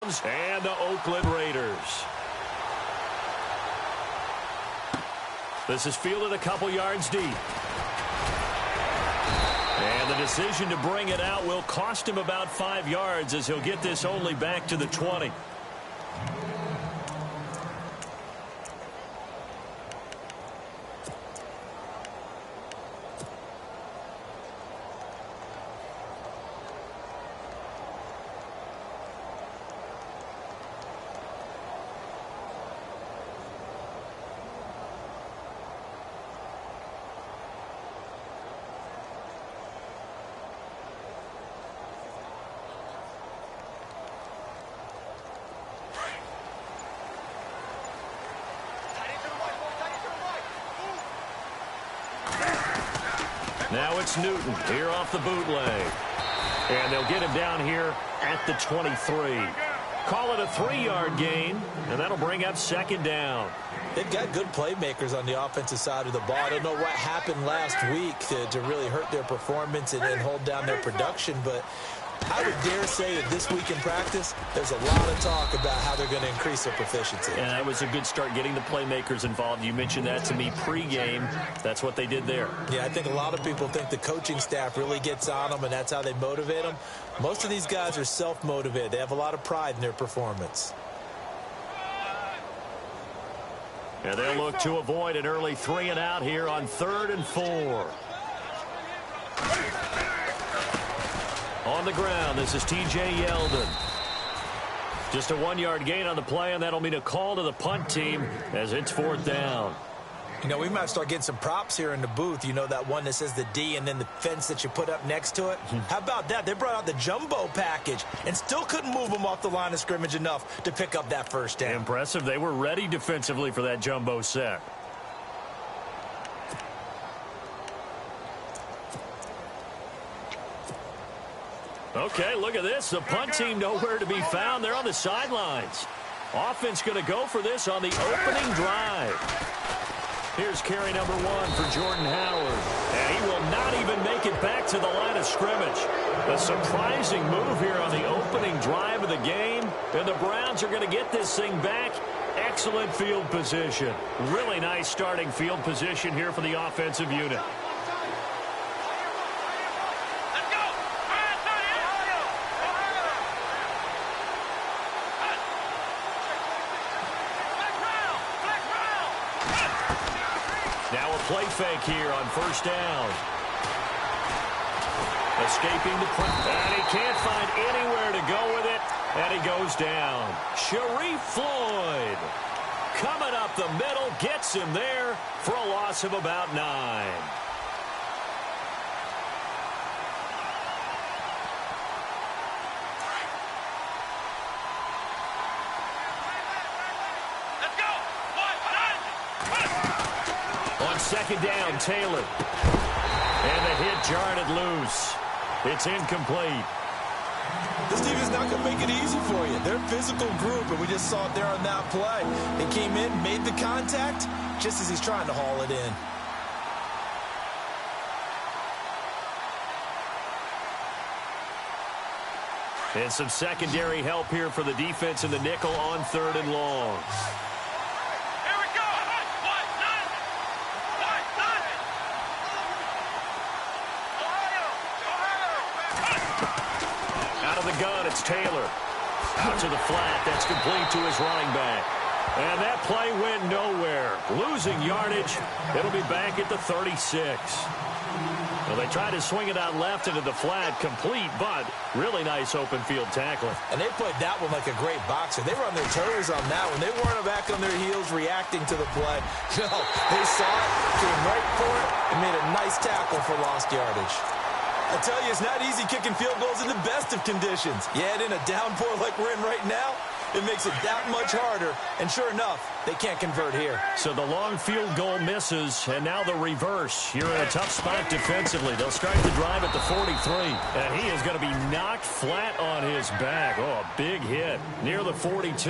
And the Oakland Raiders. This is fielded a couple yards deep. And the decision to bring it out will cost him about 5 yards as he'll get this only back to the 20. Now it's Newton here off the bootleg. And they'll get him down here at the 23. Call it a 3-yard gain, and that'll bring up second down. They've got good playmakers on the offensive side of the ball. I don't know what happened last week to really hurt their performance and hold down their production, but I would dare say that this week in practice, there's a lot of talk about how they're going to increase their proficiency. And that was a good start getting the playmakers involved. You mentioned that to me pregame. That's what they did there. Yeah, I think a lot of people think the coaching staff really gets on them, and that's how they motivate them. Most of these guys are self-motivated. They have a lot of pride in their performance. And they'll look to avoid an early 3-and-out here on 3rd and 4. On the ground, this is T.J. Yeldon. Just a 1-yard gain on the play, and that'll mean a call to the punt team as it's 4th down. You know, we might start getting some props here in the booth. You know, that one that says the D and then the fence that you put up next to it? How about that? They brought out the jumbo package and still couldn't move them off the line of scrimmage enough to pick up that first down. Impressive. They were ready defensively for that jumbo set. Okay, look at this. The punt team nowhere to be found. They're on the sidelines. Offense going to go for this on the opening drive. Here's carry number 1 for Jordan Howard. And he will not even make it back to the line of scrimmage. A surprising move here on the opening drive of the game. And the Browns are going to get this thing back. Excellent field position. Really nice starting field position here for the offensive unit. Play fake here on 1st down. Escaping the press. And he can't find anywhere to go with it. And he goes down. Sharif Floyd coming up the middle. Gets him there for a loss of about 9. Second down, Taylor. And the hit jarred it loose. It's incomplete. This team is not going to make it easy for you. They're a physical group, and we just saw it there on that play. They came in, made the contact, just as he's trying to haul it in. And some secondary help here for the defense in the nickel on 3rd and long. It's Taylor. Out to the flat. That's complete to his running back. And that play went nowhere. Losing yardage. It'll be back at the 36. Well, they tried to swing it out left into the flat. Complete, but really nice open field tackling. And they played that one like a great boxer. They were on their toes on that one. They weren't back on their heels reacting to the play. No, they saw it, came right for it, and made a nice tackle for lost yardage. I tell you, it's not easy kicking field goals in the best of conditions. Yet in a downpour like we're in right now, it makes it that much harder. And sure enough, they can't convert here. So the long field goal misses, and now the reverse. You're in a tough spot defensively. They'll start the drive at the 43. And he is going to be knocked flat on his back. Oh, a big hit near the 42.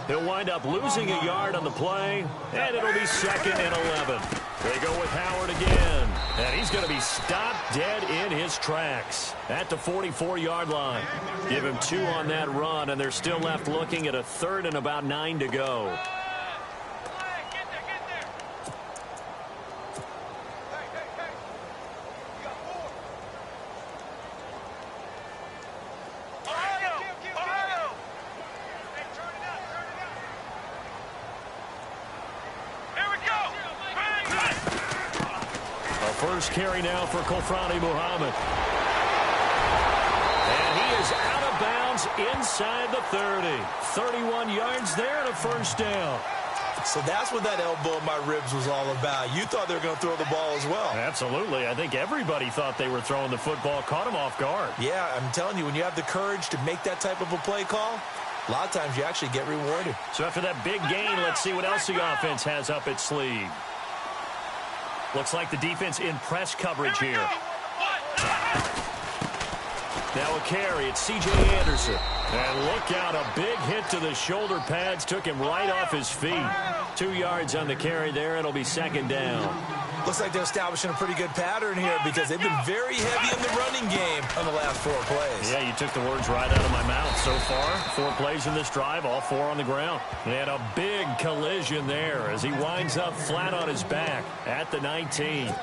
He'll wind up losing a yard on the play, and it'll be 2nd and 11. They go with Howard again. And he's going to be stopped dead in his tracks at the 44-yard line. Give him 2 on that run, and they're still left looking at a 3rd and about 9 to go. First carry now for Kofrani Muhammad. And he is out of bounds inside the 30. 31 yards there and a first down. So that's what that elbow in my ribs was all about. You thought they were going to throw the ball as well. Absolutely. I think everybody thought they were throwing the football, caught him off guard. Yeah, I'm telling you, when you have the courage to make that type of a play call, a lot of times you actually get rewarded. So after that big gain, let's see what else the offense has up its sleeve. Looks like the defense in press coverage here. Now a carry. It's C.J. Anderson. And look out, a big hit to the shoulder pads. Took him right off his feet. 2 yards on the carry there. It'll be second down. Looks like they're establishing a pretty good pattern here because they've been very heavy in the running game on the last 4 plays. Yeah, you took the words right out of my mouth. So far, 4 plays in this drive, all 4 on the ground. And a big collision there as he winds up flat on his back at the 19.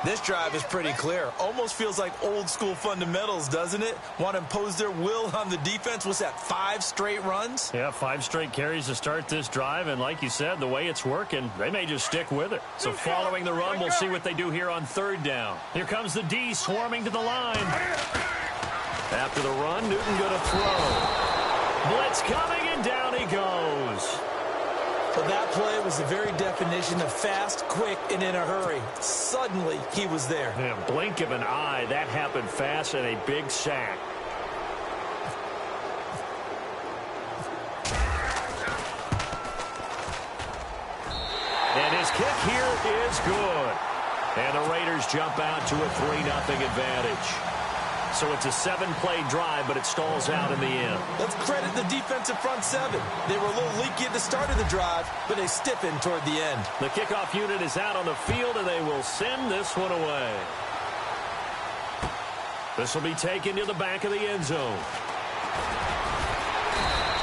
This drive is pretty clear. Almost feels like old school fundamentals, doesn't it? Want to impose their will on the defense. What's that, 5 straight runs? Yeah, 5 straight carries to start this drive. And like you said, the way it's working, they may just stick with it. So following the run, we'll see what they do here on 3rd down. Here comes the D swarming to the line. After the run, Newton going to throw. Blitz coming, and down he goes. But that play was the very definition of fast, quick, and in a hurry. Suddenly, he was there. Yeah, blink of an eye. That happened fast and a big sack. And his kick here is good. And the Raiders jump out to a 3-0 advantage. So it's a 7-play drive, but it stalls out in the end. Let's credit the defensive front 7. They were a little leaky at the start of the drive, but they stiffened toward the end. The kickoff unit is out on the field, and they will send this one away. This will be taken to the back of the end zone.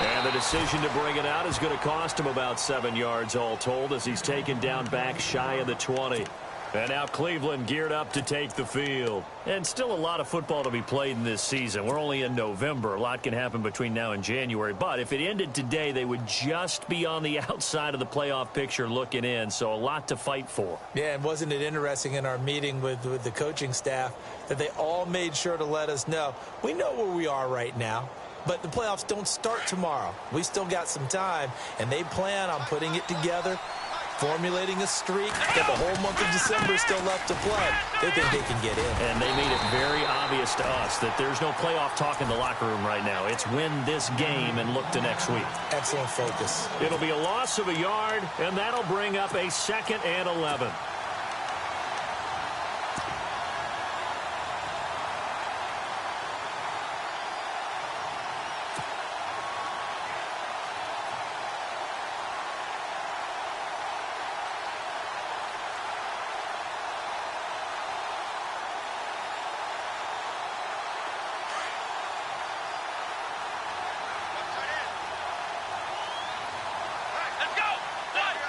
And the decision to bring it out is going to cost him about 7 yards all told as he's taken down back shy of the 20. And now Cleveland geared up to take the field. And still a lot of football to be played in this season. We're only in November. A lot can happen between now and January. But if it ended today, they would just be on the outside of the playoff picture looking in. So a lot to fight for. Yeah, and wasn't it interesting in our meeting with the coaching staff that they all made sure to let us know, we know where we are right now. But the playoffs don't start tomorrow. We still got some time, and they plan on putting it together, formulating a streak, got the whole month of December still left to play. They think they can get in. And they made it very obvious to us that there's no playoff talk in the locker room right now. It's win this game and look to next week. Excellent focus. It'll be a loss of a yard, and that'll bring up a 2nd and 11.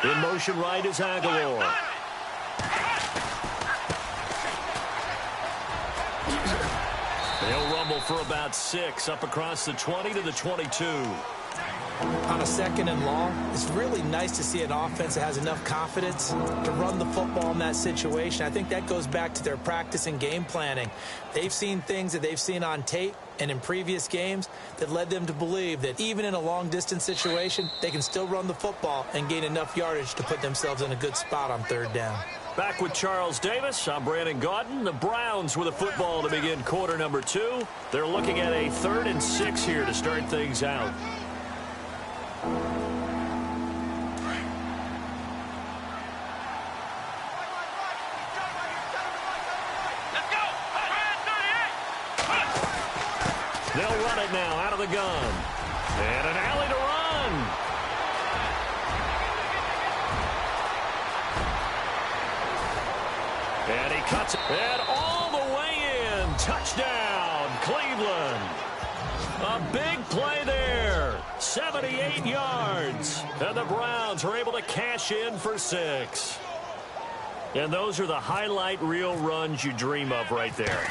In motion right is Aguilar. They'll rumble for about 6 up across the 20 to the 22. On a 2nd and long, it's really nice to see an offense that has enough confidence to run the football in that situation. I think that goes back to their practice and game planning. They've seen things that they've seen on tape and in previous games that led them to believe that even in a long-distance situation, they can still run the football and gain enough yardage to put themselves in a good spot on 3rd down. Back with Charles Davis, I'm Brandon Gaudin. The Browns with a football to begin quarter number 2. They're looking at a 3rd and 6 here to start things out. They'll run it now out of the gun. And an alley to run. Cuts it. And all the way in. Touchdown, Cleveland. A big play there. 78 yards. And the Browns are able to cash in for 6. And those are the highlight reel runs you dream of right there.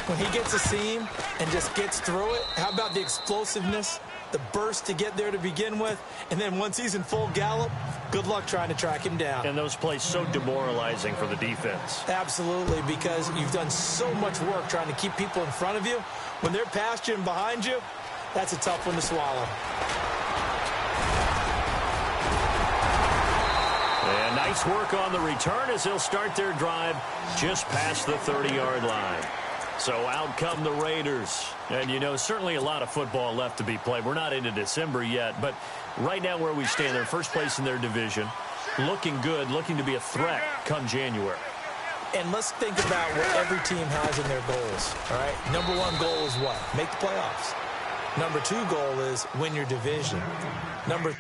When he gets a seam and just gets through it, how about the explosiveness, the burst to get there to begin with, and then once he's in full gallop, good luck trying to track him down. And those plays so demoralizing for the defense. Absolutely, because you've done so much work trying to keep people in front of you. When they're past you and behind you, that's a tough one to swallow. And nice work on the return as they'll start their drive just past the 30-yard line. So out come the Raiders. And, you know, certainly a lot of football left to be played. We're not into December yet, but right now where we stand, they're first place in their division. Looking good, looking to be a threat come January. And let's think about what every team has in their goals, all right? Number one goal is what? Make the playoffs. Number two goal is win your division. Number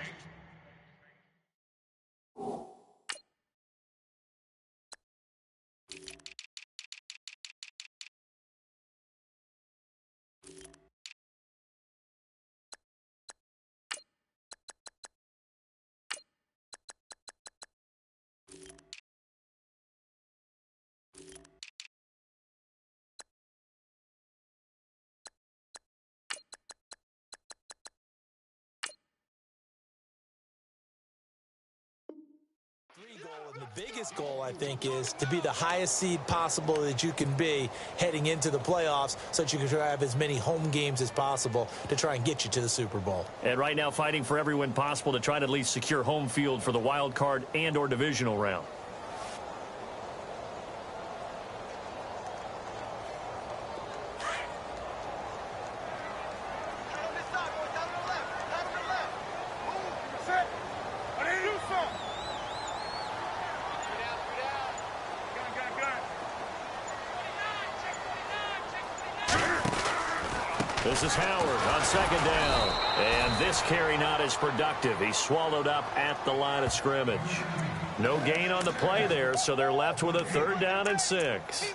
and the biggest goal, I think, is to be the highest seed possible that you can be heading into the playoffs so that you can have as many home games as possible to try and get you to the Super Bowl. And right now fighting for every win possible to try to at least secure home field for the wild card and or divisional round. This is Howard on second down. And this carry not as productive. He's swallowed up at the line of scrimmage. No gain on the play there, so they're left with a 3rd down and 6.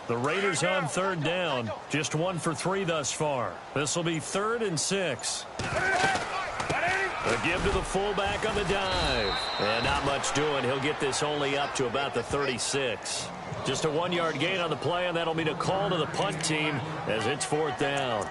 The Raiders on 3rd down. Just 1 for 3 thus far. This will be 3rd and 6. A give to the fullback on the dive. And not much doing. He'll get this only up to about the 36. Just a 1-yard gain on the play, and that'll mean a call to the punt team as it's 4th down.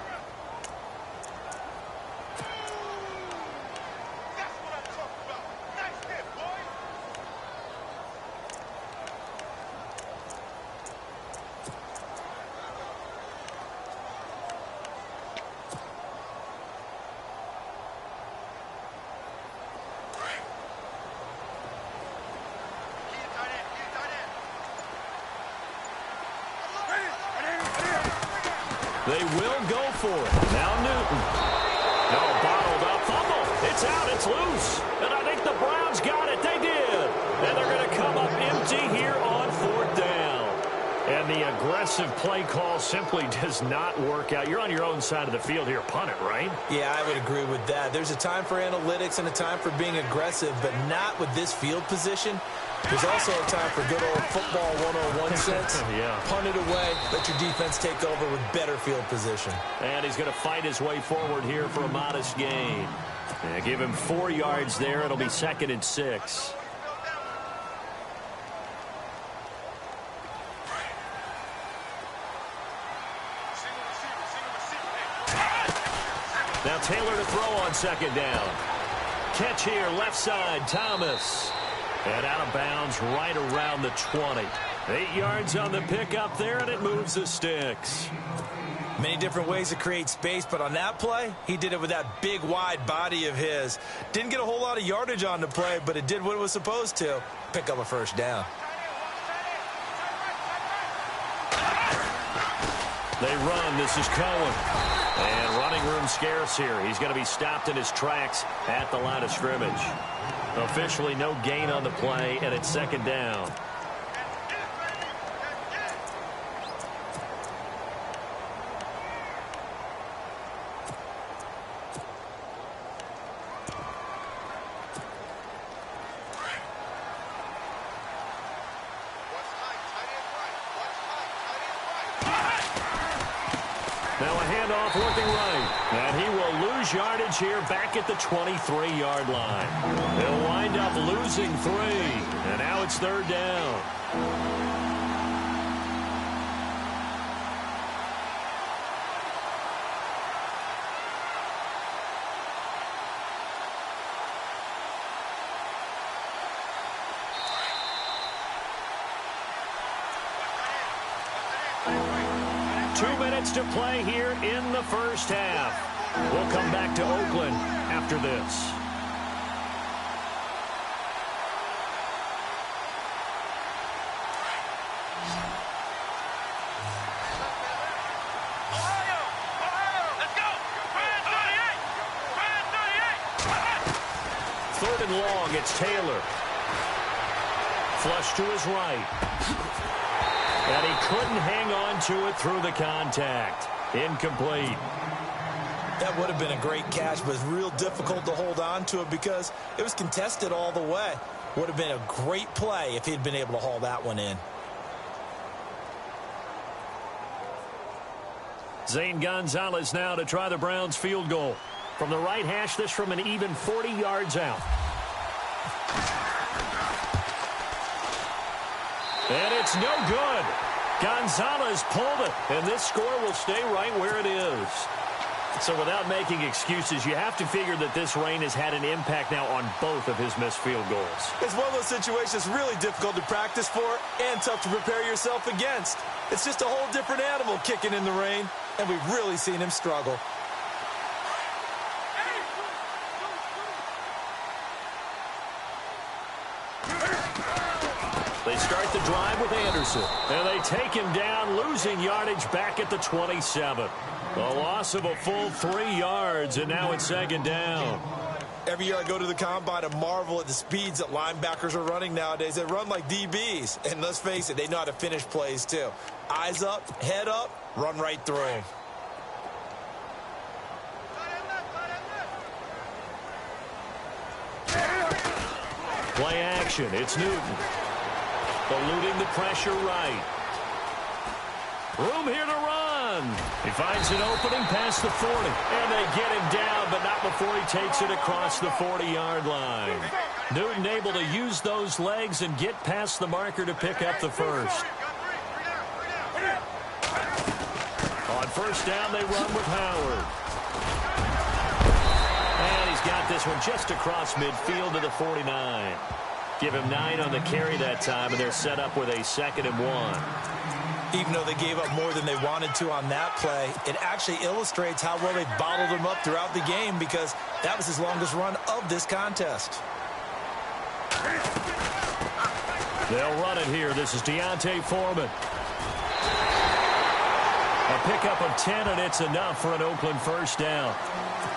They will go for it. Now Newton. No, bottled up. Fumble. It's out. It's loose. And I think the Browns got it. They did. And they're going to come up empty here on 4th down. And the aggressive play call simply does not work out. You're on your own side of the field here. Punt it, right? Yeah, I would agree with that. There's a time for analytics and a time for being aggressive, but not with this field position. There's also a time for good old football 101 sense. Yeah. Punt it away, let your defense take over with better field position. And he's going to fight his way forward here for a modest gain. Give him 4 yards there. It'll be 2nd and 6. Now Taylor to throw on 2nd down. Catch here, left side, Thomas. And out of bounds right around the 20. 8 yards on the pickup there, and it moves the sticks. Many different ways to create space, but on that play, he did it with that big, wide body of his. Didn't get a whole lot of yardage on the play, but it did what it was supposed to. Pick up a 1st down. They run. This is Cohen. And running room scarce here. He's going to be stopped in his tracks at the line of scrimmage. Officially no gain on the play, and it's second down. Now a handoff working right. And he will lose yardage here back at the 23-yard line. He'll wind up losing 3. And now it's third down. 2 minutes to play here in the first half. We'll come back to Oakland after this. Third and long, it's Taylor. Flush to his right. And he couldn't hang on to it through the contact. Incomplete. That would have been a great catch, but it's real difficult to hold on to it because it was contested all the way. Would have been a great play if he'd been able to haul that one in. Zane Gonzalez now to try the Browns field goal. From the right hash, this from an even 40 yards out. And it's no good. Gonzalez pulled it, and this score will stay right where it is. So without making excuses, you have to figure that this rain has had an impact now on both of his missed field goals. It's one of those situations really difficult to practice for and tough to prepare yourself against. It's just a whole different animal kicking in the rain, and we've really seen him struggle. They start the drive with Anderson, and they take him down, losing yardage back at the 27. A loss of a full 3 yards, and now it's second down. Every year I go to the combine and marvel at the speeds that linebackers are running nowadays. They run like DBs, and let's face it, they know how to finish plays too. Eyes up, head up, run right through them. Play action, it's Newton. Eluding the pressure right. Room here to run. He finds an opening past the 40. And they get him down, but not before he takes it across the 40-yard line. Newton able to use those legs and get past the marker to pick up the first. On first down, they run with Howard. And he's got this one just across midfield to the 49. Give him 9 on the carry that time, and they're set up with a 2nd and 1. Even though they gave up more than they wanted to on that play, it actually illustrates how well they bottled him up throughout the game because that was his longest run of this contest. They'll run it here. This is Deontay Foreman. A pickup of 10, and it's enough for an Oakland first down.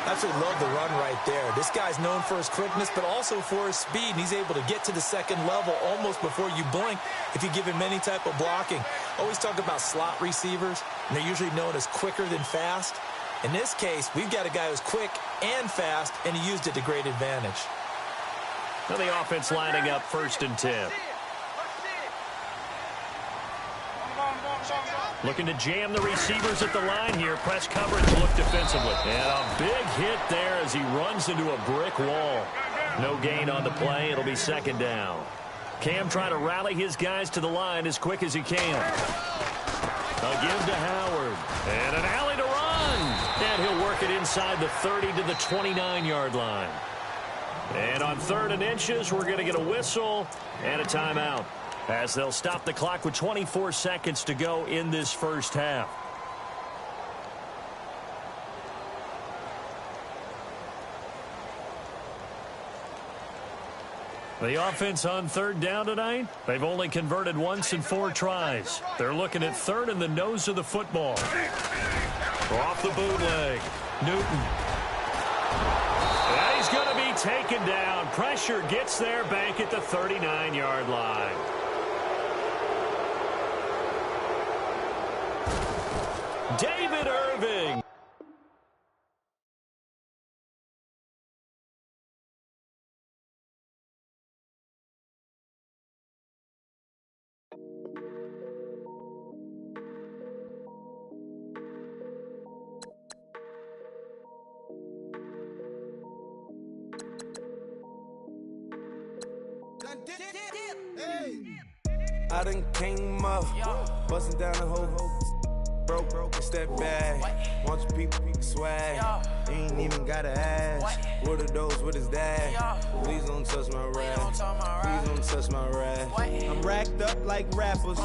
Absolutely love the run right there. This guy's known for his quickness, but also for his speed. And he's able to get to the second level almost before you blink if you give him any type of blocking. Always talk about slot receivers, and they're usually known as quicker than fast. In this case, we've got a guy who's quick and fast, and he used it to great advantage. Now the offense lining up 1st and 10. Looking to jam the receivers at the line here. Press coverage look defensively. And a big hit there as he runs into a brick wall. No gain on the play. It'll be 2nd down. Cam trying to rally his guys to the line as quick as he can. Again to Howard. And an alley to run. And he'll work it inside the 30 to the 29-yard line. And on 3rd and inches, we're going to get a whistle and a timeout, as they'll stop the clock with 24 seconds to go in this first half. The offense on 3rd down tonight, they've only converted once in 4 tries. They're looking at 3rd in the nose of the football. Off the bootleg. Newton. And he's going to be taken down. Pressure gets there back at the 39-yard line. David Irving. I done came up, busting down the whole broke and step back. Want your people swag, ain't even gotta ask. What are those, what is that? Please don't touch my rap, please don't touch my rap. I'm racked up like rappers.